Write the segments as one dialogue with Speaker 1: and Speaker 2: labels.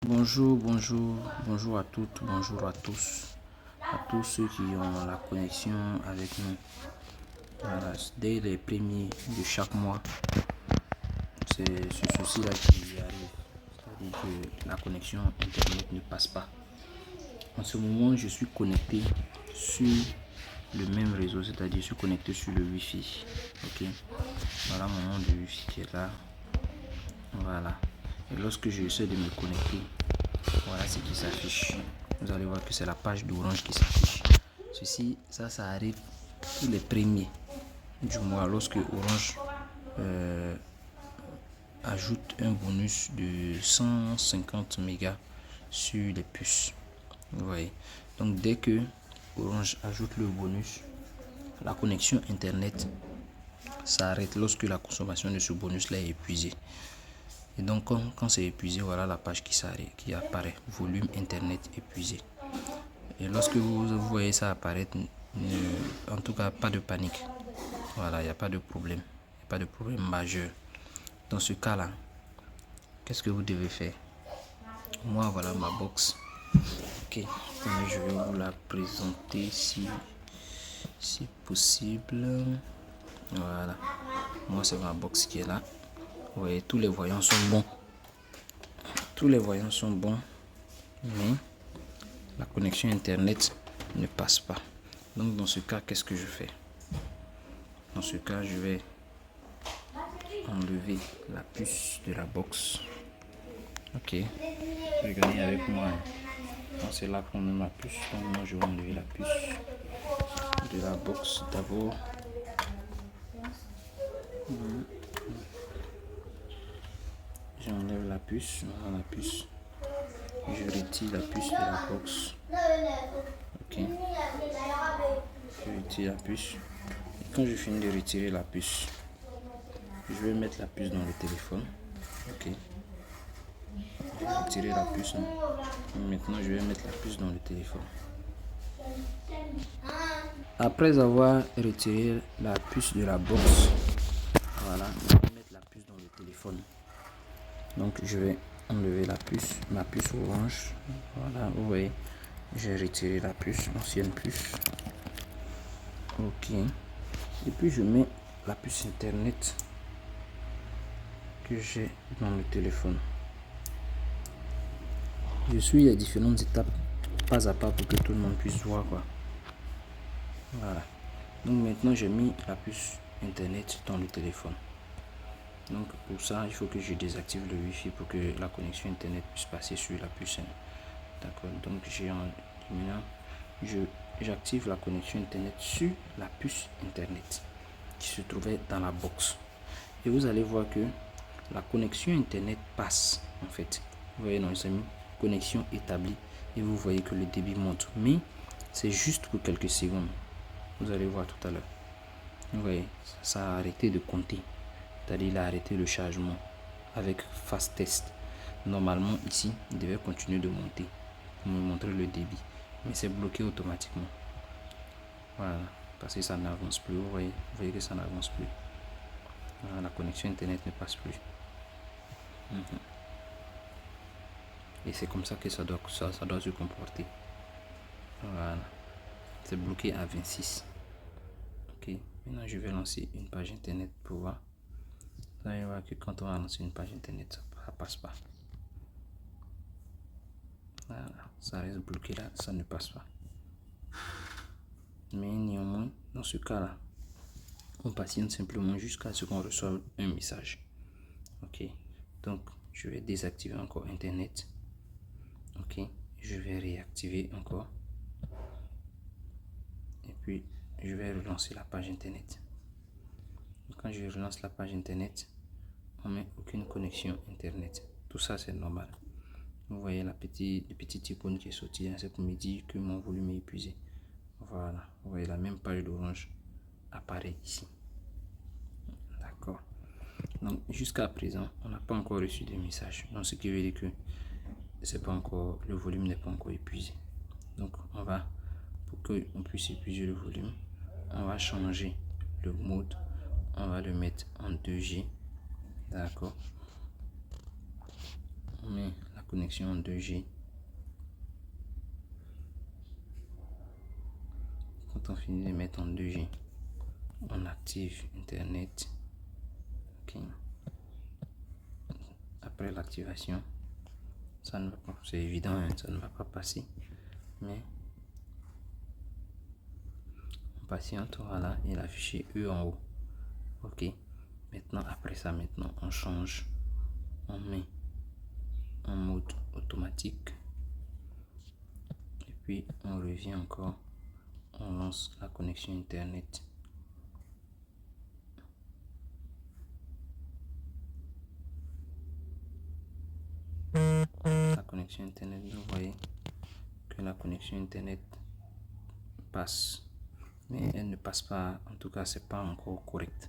Speaker 1: Bonjour à toutes, bonjour à tous ceux qui ont la connexion avec nous. Voilà, dès les premiers de chaque mois, c'est ce souci-là qui arrive, c'est-à-dire que la connexion Internet ne passe pas. En ce moment, je suis connecté sur le même réseau, c'est-à-dire je suis connecté sur le Wi-Fi. Ok, voilà mon nom de Wi-Fi qui est là. Voilà. Et lorsque je essaie de me connecter, voilà ce qui s'affiche. Vous allez voir que c'est la page d'Orange qui s'affiche. Ceci, ça arrive tous les premiers du mois lorsque Orange ajoute un bonus de 150 mégas sur les puces. Vous voyez. Donc dès que Orange ajoute le bonus, la connexion Internet s'arrête lorsque la consommation de ce bonus-là est épuisée. Et donc quand c'est épuisé, voilà la page qui apparaît, volume Internet épuisé. Et lorsque vous voyez ça apparaître, en tout cas pas de panique. Voilà, il n'y a pas de problème. Il n'y a pas de problème majeur. Dans ce cas-là, qu'est-ce que vous devez faire? Moi, voilà ma box. Ok, je vais vous la présenter si possible. Voilà, moi c'est ma box qui est là. Vous voyez, tous les voyants sont bons. Tous les voyants sont bons, mais la connexion Internet ne passe pas. Donc dans ce cas, qu'est-ce que je fais? Dans ce cas, je vais enlever la puce de la box. Ok, regardez avec moi. C'est là qu'on met ma puce. Donc moi, je vais enlever la puce de la box d'abord. J'enlève la puce. Voilà la puce. Je retire la puce de la box. Ok. Je retire la puce. Et quand je finis de retirer la puce, je vais mettre la puce dans le téléphone. Ok. Je vais retirer la puce. Maintenant, je vais mettre la puce dans le téléphone. Après avoir retiré la puce de la box, voilà, je vais mettre la puce dans le téléphone. Donc, je vais enlever la puce, ma puce orange. Voilà, vous voyez, j'ai retiré la puce, l'ancienne puce. Ok. Et puis, je mets la puce Internet que j'ai dans le téléphone. Je suis les différentes étapes pas à pas pour que tout le monde puisse voir quoi. Voilà. Donc maintenant j'ai mis la puce Internet dans le téléphone. Donc pour ça il faut que je désactive le Wi-Fi pour que la connexion Internet puisse passer sur la puce. D'accord. Donc j'active la connexion Internet sur la puce Internet qui se trouvait dans la box. Et vous allez voir que la connexion Internet passe en fait. Vous voyez, non, j'ai mis connexion établie et vous voyez que le débit monte. Mais c'est juste pour quelques secondes. Vous allez voir tout à l'heure. Vous voyez, ça a arrêté de compter. C'est-à-dire il a arrêté le chargement avec fast test. Normalement ici, il devait continuer de monter pour me montrer le débit. Mais c'est bloqué automatiquement. Voilà, parce que ça n'avance plus. Vous voyez que ça n'avance plus. Voilà, la connexion Internet ne passe plus. Et c'est comme ça que ça doit se comporter. Voilà. C'est bloqué à 26. Ok. Maintenant, je vais lancer une page Internet pour voir. Vous allez voir que quand on va lancer une page Internet, ça passe pas. Voilà. Ça reste bloqué là. Ça ne passe pas. Mais néanmoins, dans ce cas-là, on patiente simplement jusqu'à ce qu'on reçoive un message. Ok. Donc, je vais désactiver encore Internet. Ok. Je vais réactiver encore. Et puis, je vais relancer la page Internet. Quand je relance la page Internet, on met aucune connexion Internet. Tout ça, c'est normal. Vous voyez le petit icône qui est sorti, c'est pour me dire que mon volume est épuisé. Voilà. Vous voyez la même page d'Orange apparaît ici. D'accord. Donc, jusqu'à présent, on n'a pas encore reçu de message. Donc, ce qui veut dire que le volume n'est pas encore épuisé. Donc, pour qu'on puisse épuiser le volume, on va changer le mode. On va le mettre en 2G. D'accord. On met la connexion en 2G. Quand on finit de mettre en 2G, on active Internet. Ok. Après l'activation, ça ne va pas, c'est évident, hein, ça ne va pas passer, mais on patiente. Voilà, et l'affiché E en haut. Ok. Maintenant, après ça, maintenant on change, on met en mode automatique, et puis on revient encore, on lance la connexion internet. La connexion internet, vous voyez que la connexion internet passe, mais elle ne passe pas, en tout cas c'est pas encore correct.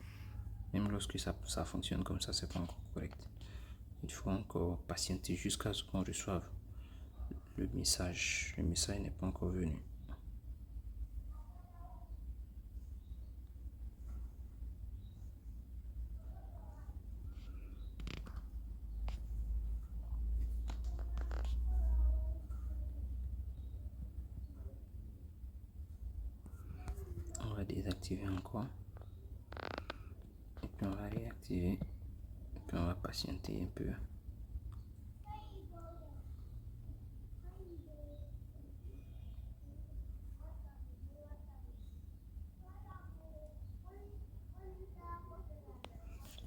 Speaker 1: Même lorsque ça fonctionne comme ça, c'est pas encore correct. Il faut encore patienter jusqu'à ce qu'on reçoive le message. Le message n'est pas encore venu. On va désactiver encore. Et puis on va réactiver. Et puis on va patienter un peu.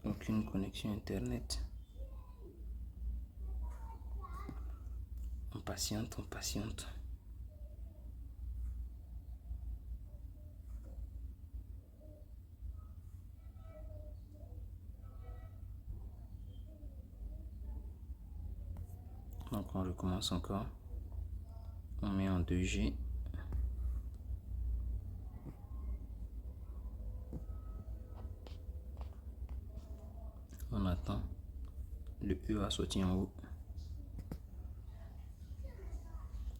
Speaker 1: Aucune connexion internet. On patiente, on patiente. Donc on recommence encore. On met en 2G. On attend. Le E va sortir en haut.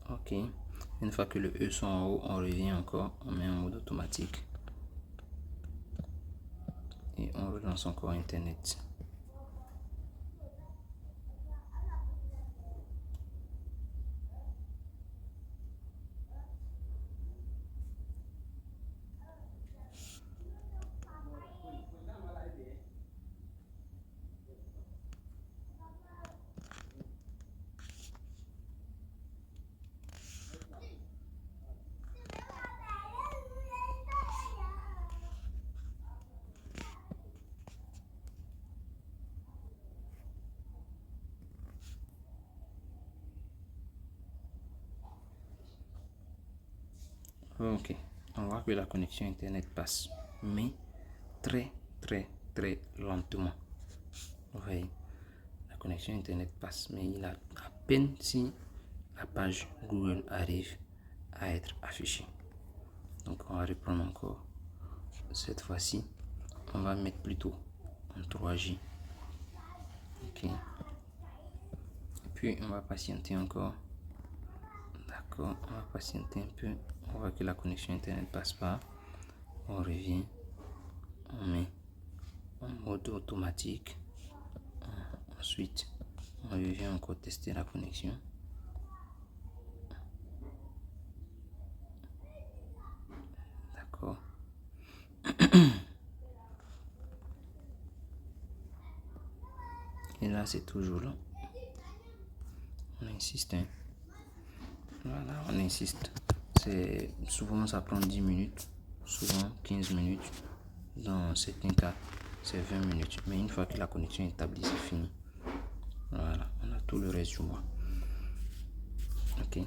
Speaker 1: Ok. Une fois que le E sont en haut, on revient encore. On met en mode automatique. Et on relance encore Internet. Ok, on voit que la connexion internet passe, mais très lentement. Vous voyez, la connexion internet passe, mais il a à peine si la page Google arrive à être affichée. Donc on va reprendre encore. Cette fois-ci, on va mettre plutôt en 3G. Ok. Et puis on va patienter encore. D'accord, on va patienter un peu. On voit que la connexion internet passe pas. On revient. On met en mode automatique. Ensuite, on revient encore tester la connexion. D'accord. Et là, c'est toujours là. On insiste. Hein. Voilà, on insiste. Souvent, ça prend 10 minutes. Souvent, 15 minutes. Dans certains cas, c'est 20 minutes. Mais une fois que la connexion est établie, c'est fini. Voilà, on a tout le reste du mois. Ok.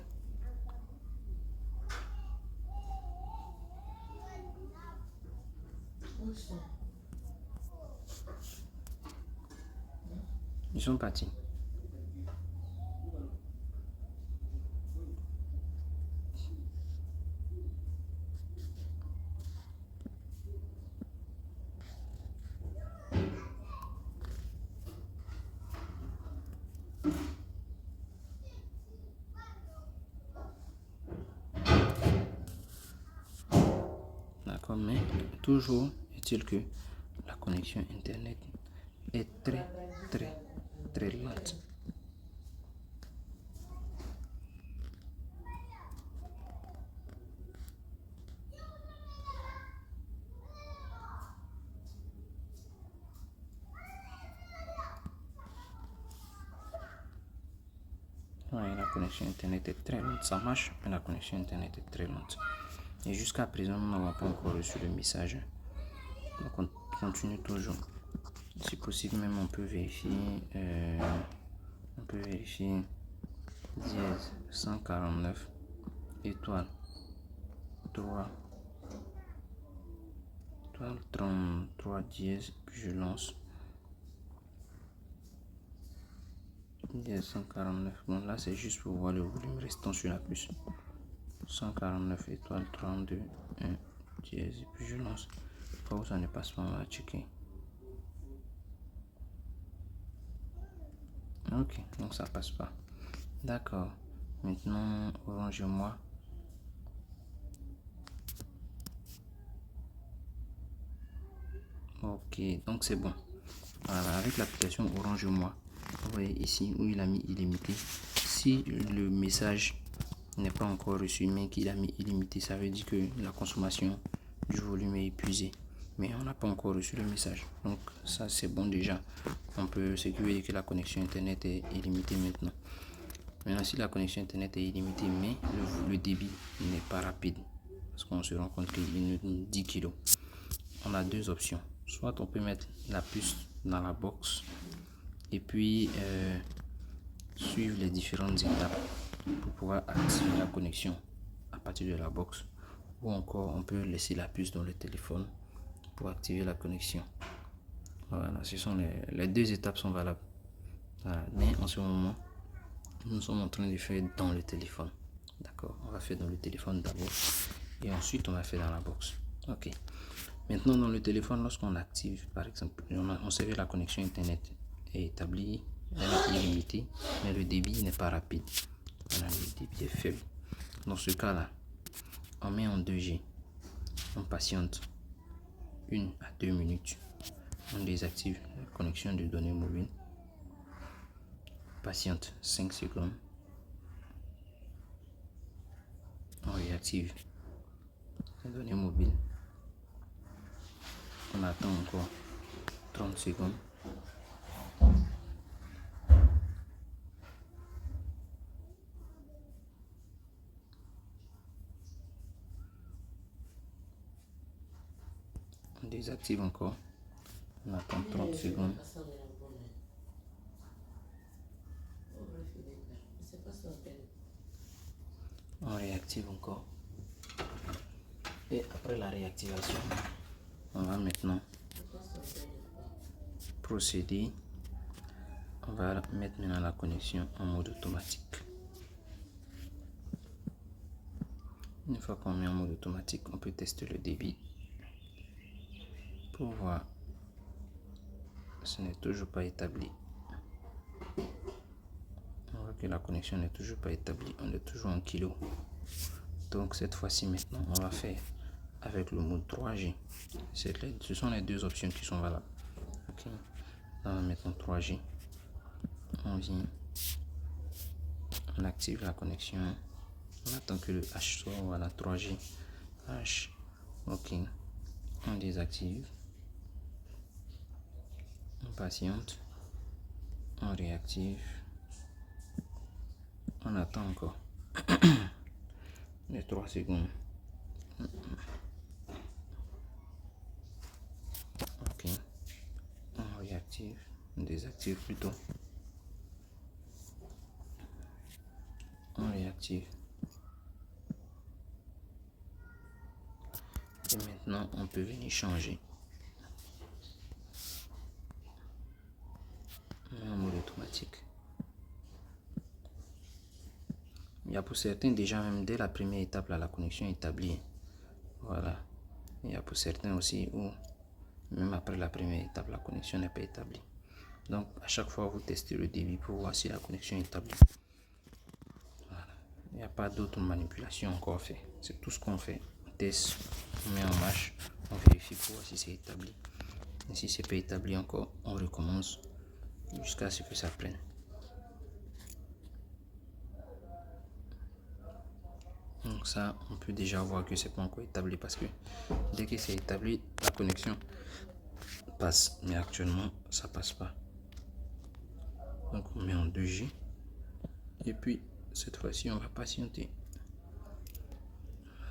Speaker 1: Ils sont partis. D'accord, mais toujours est-il que la connexion internet est très lente. Ouais, la connexion internet est très lente. Ça marche, mais la connexion internet est très lente. Et jusqu'à présent, nous n'avons pas encore reçu le message. Donc on continue toujours. Si possible, même on peut vérifier. On peut vérifier dièse 149 étoile 3 étoile 33 dièse, puis je lance dièse 149. Bon, là c'est juste pour voir le volume restant sur la puce. 149 étoile 32 1 dièse, et puis je lance. Pas où ça ne passe pas, on va checker. Ok, donc ça passe pas. D'accord. Maintenant, Orange-moi. Ok, donc c'est bon. Voilà, avec l'application Orange-moi, vous voyez ici où il a mis illimité. Si le message n'est pas encore reçu, mais qu'il a mis illimité, ça veut dire que la consommation du volume est épuisée. Mais on n'a pas encore reçu le message. Donc ça c'est bon déjà. On peut sécuriser que la connexion internet est illimitée maintenant. Maintenant, si la connexion internet est illimitée, mais le débit n'est pas rapide, parce qu'on se rend compte qu'il nous donne 10 kg, on a deux options. Soit on peut mettre la puce dans la box et puis suivre les différentes étapes pour pouvoir activer la connexion à partir de la box, ou encore on peut laisser la puce dans le téléphone pour activer la connexion. Voilà, ce sont les deux étapes sont valables. Voilà. Mais en ce moment, nous sommes en train de faire dans le téléphone. D'accord, on va faire dans le téléphone d'abord et ensuite on va faire dans la box. Ok. Maintenant dans le téléphone, lorsqu'on active, par exemple, on sait que la connexion internet est établie, elle est illimitée, mais le débit n'est pas rapide. Voilà, le débit est faible. Dans ce cas-là, on met en 2G, on patiente 1 à 2 minutes, on désactive la connexion de données mobiles, patiente 5 secondes, on réactive les données mobiles, on attend encore 30 secondes. On désactive encore, on attend 30 secondes. On réactive encore. Et après la réactivation, on va maintenant procéder. On va mettre maintenant la connexion en mode automatique. Une fois qu'on met en mode automatique, on peut tester le débit pour voir. Ce n'est toujours pas établi. On voit que la connexion n'est toujours pas établie. On est toujours en kilo. Donc cette fois-ci maintenant, on va faire avec le mode 3G. Ce sont les deux options qui sont valables. Okay. On va mettre en 3G. On vient, on active la connexion. On attend que le H soit, voilà, 3G. H. Ok. On désactive. On patiente. On réactive. On attend encore les 3 secondes. Ok. On réactive. On désactive plutôt. On réactive. Et maintenant, on peut venir changer. En mode automatique. Il y a pour certains déjà même dès la première étape là, la connexion est établie. Voilà. Il y a pour certains aussi où même après la première étape la connexion n'est pas établie. Donc à chaque fois vous testez le débit pour voir si la connexion est établie. Voilà. Il n'y a pas d'autre manipulation encore fait. C'est tout ce qu'on fait. On teste, on met en marche, on vérifie pour voir si c'est établi. Et si c'est pas établi encore, on recommence jusqu'à ce que ça prenne. Donc ça, on peut déjà voir que c'est pas encore établi parce que dès que c'est établi, la connexion passe. Mais actuellement, ça passe pas. Donc on met en 2G. Et puis, cette fois-ci, on va patienter.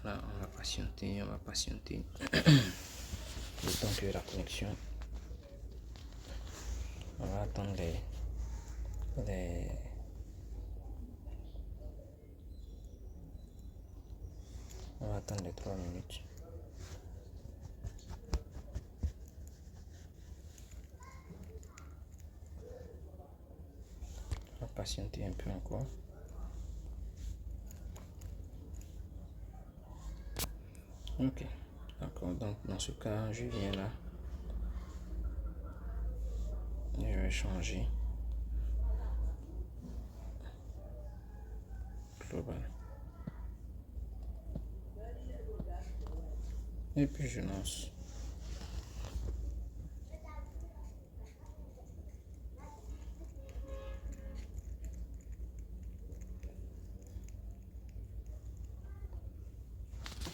Speaker 1: Voilà, on va patienter, on va patienter. Le temps que la connexion. On va attendre on va attendre les 3 minutes. On va patienter un peu encore. Ok, d'accord. Donc, dans ce cas, je viens là. Je vais changer. Global. Et puis, je lance.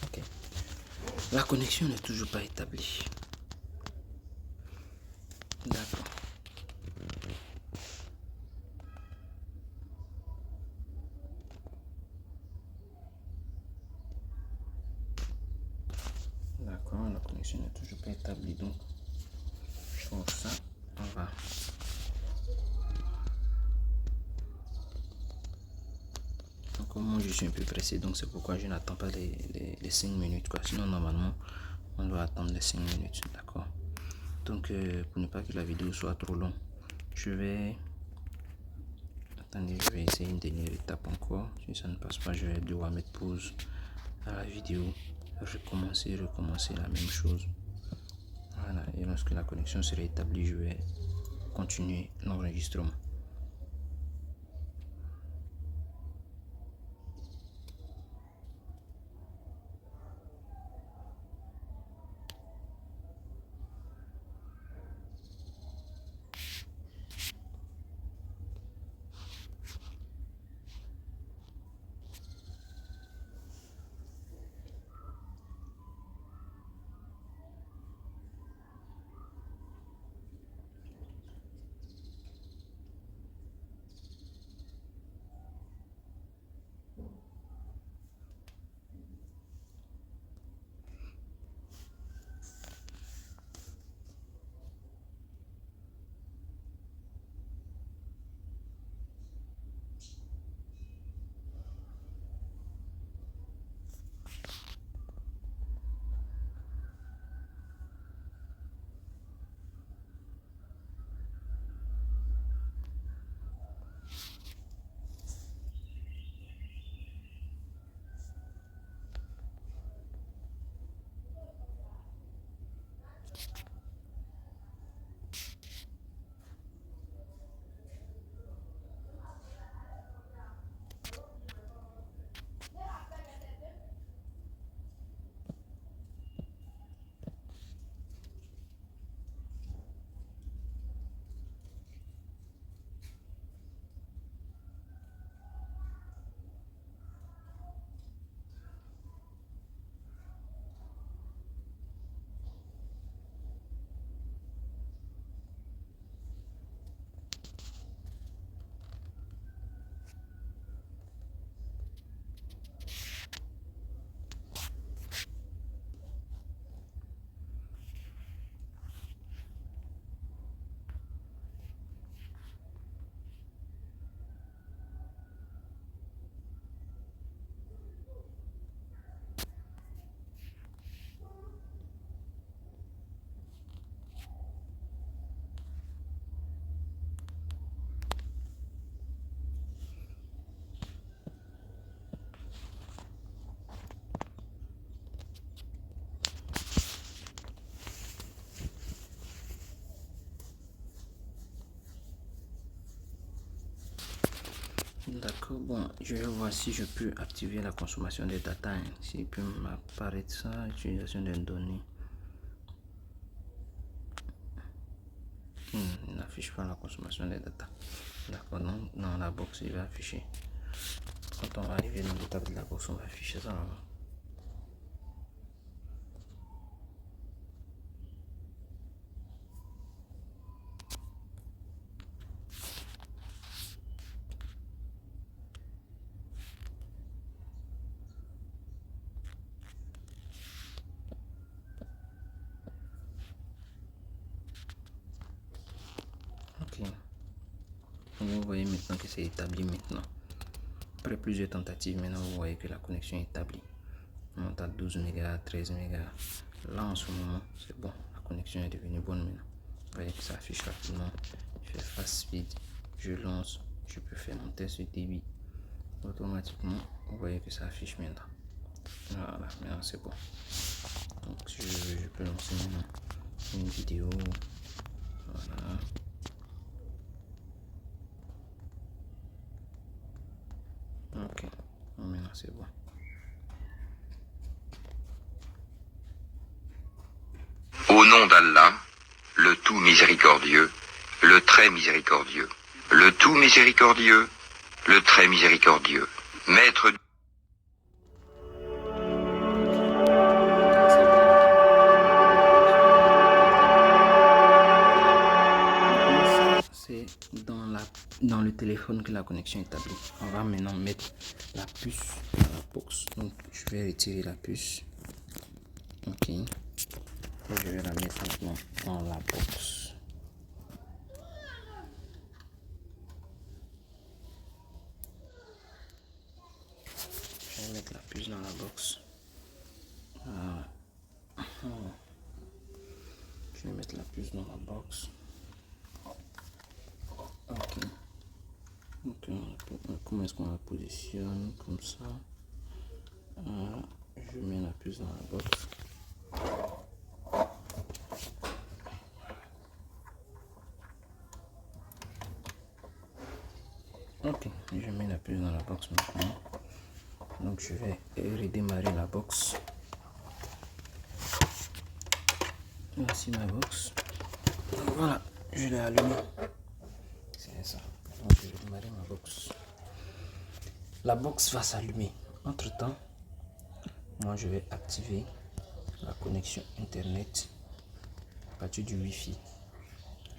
Speaker 1: Ok. La connexion n'est toujours pas établie. D'accord. D'accord, la connexion n'est toujours pas établie. Donc, je change ça. On va. Donc, moi, je suis un peu pressé. Donc, c'est pourquoi je n'attends pas les 5 minutes. Quoi. Sinon, normalement, on doit attendre les 5 minutes. D'accord. Donc, pour ne pas que la vidéo soit trop longue, je vais. Attendez, je vais essayer une dernière étape encore. Si ça ne passe pas, je vais devoir mettre pause à la vidéo. Recommencer la même chose. Voilà, et lorsque la connexion sera établie, je vais continuer l'enregistrement. D'accord, bon, je vais voir si je peux activer la consommation des data. S'il peut m'apparaître ça, utilisation des données. Il n'affiche pas la consommation des data. D'accord, non, dans la box, il va afficher. Quand on va arriver dans l'étape de la box, on va afficher ça. voyez maintenant que c'est établi maintenant. Après plusieurs tentatives, maintenant vous voyez que la connexion est établie. On monte à 12 mégas, 13 mégas. Là en ce moment, c'est bon. La connexion est devenue bonne maintenant. Vous voyez que ça affiche rapidement. Je fais fast speed. Je lance. Je peux faire mon test de débit. Automatiquement, vous voyez que ça affiche maintenant. Voilà, maintenant c'est bon. Donc si je veux, je peux lancer maintenant une vidéo. Voilà. Ok, maintenant c'est bon.
Speaker 2: Au nom d'Allah, le tout miséricordieux, le très miséricordieux, le tout miséricordieux, le très miséricordieux, maître du...
Speaker 1: C'est dans le téléphone que la connexion est établie. On va maintenant mettre la puce dans la box. Donc je vais retirer la puce. Ok. Et je vais la mettre maintenant dans la box. Je vais mettre la puce dans la box. Voilà. Je vais mettre la puce dans la box. Ok. Donc, comment est-ce qu'on la positionne? Comme ça. Voilà. Je mets la puce dans la box. Ok, je mets la puce dans la box maintenant. Donc je vais redémarrer la box. Voici ma box. Voilà, je l'ai allumé. C'est ça. Donc je vais démarrer ma box. La box va s'allumer. Entre temps, moi je vais activer la connexion internet à partir du Wi-Fi.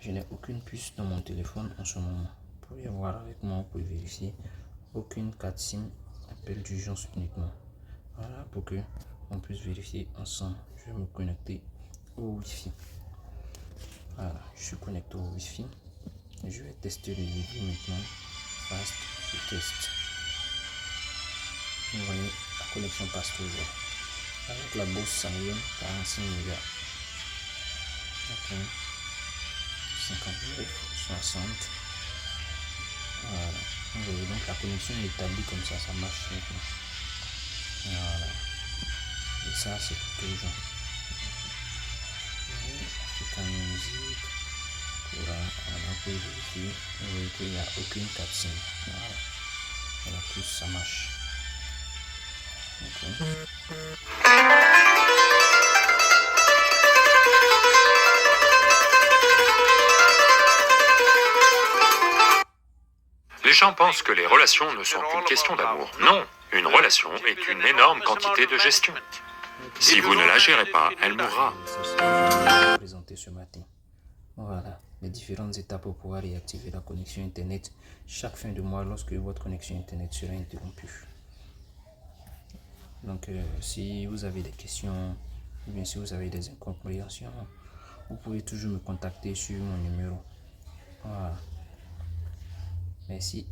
Speaker 1: Je n'ai aucune puce dans mon téléphone en ce moment. Vous pouvez voir avec moi, vous pouvez vérifier. Aucune carte SIM, appel d'urgence uniquement. Voilà, pour que on puisse vérifier ensemble. Je vais me connecter au Wi-Fi. Voilà, je suis connecté au Wi-Fi. Je vais tester le débit maintenant. Fast, je teste. Vous voyez, la connexion passe toujours. Avec la bourse sanguine, 45 mégas. Ok. 59, 60. Voilà. Vous voyez, donc la connexion est établie comme ça marche maintenant. Voilà. Et ça, c'est pour toujours. African Music. Voilà, on peut vérifier. Vous voyez qu'il n'y a aucune capsule. Voilà. Et la plus, ça marche. Okay.
Speaker 3: Les gens pensent que les relations ne sont qu'une question d'amour. Non, une relation est une énorme quantité de gestion. Si vous ne la gérez pas, elle mourra.
Speaker 1: Présenté ce matin. Voilà, les différentes étapes pour pouvoir réactiver la connexion Internet chaque fin de mois lorsque votre connexion Internet sera interrompue. Donc, si vous avez des questions, ou bien si vous avez des incompréhensions, vous pouvez toujours me contacter sur mon numéro. Voilà. Merci.